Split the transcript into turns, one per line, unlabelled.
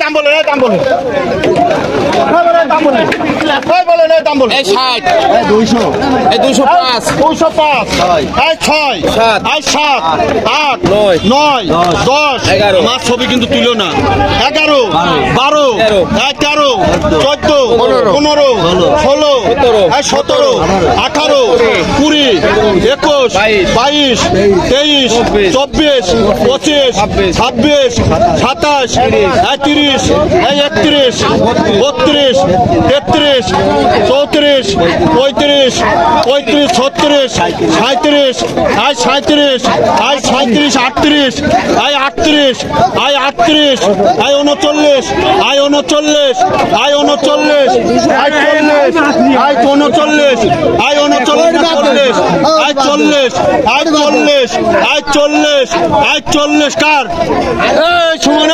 দাম বলে দাম বলে দাম বলে
60
200
205
205 6
7
7 8
9
9 10
11
আমার ছবি কিন্তু তুলো না 11 12 13 14 15 16 17 18 20 21 22 23 24 25 26 27 30 31 32 33 34 35 36 37 37 37 38 39 39 40 কার এই সুমন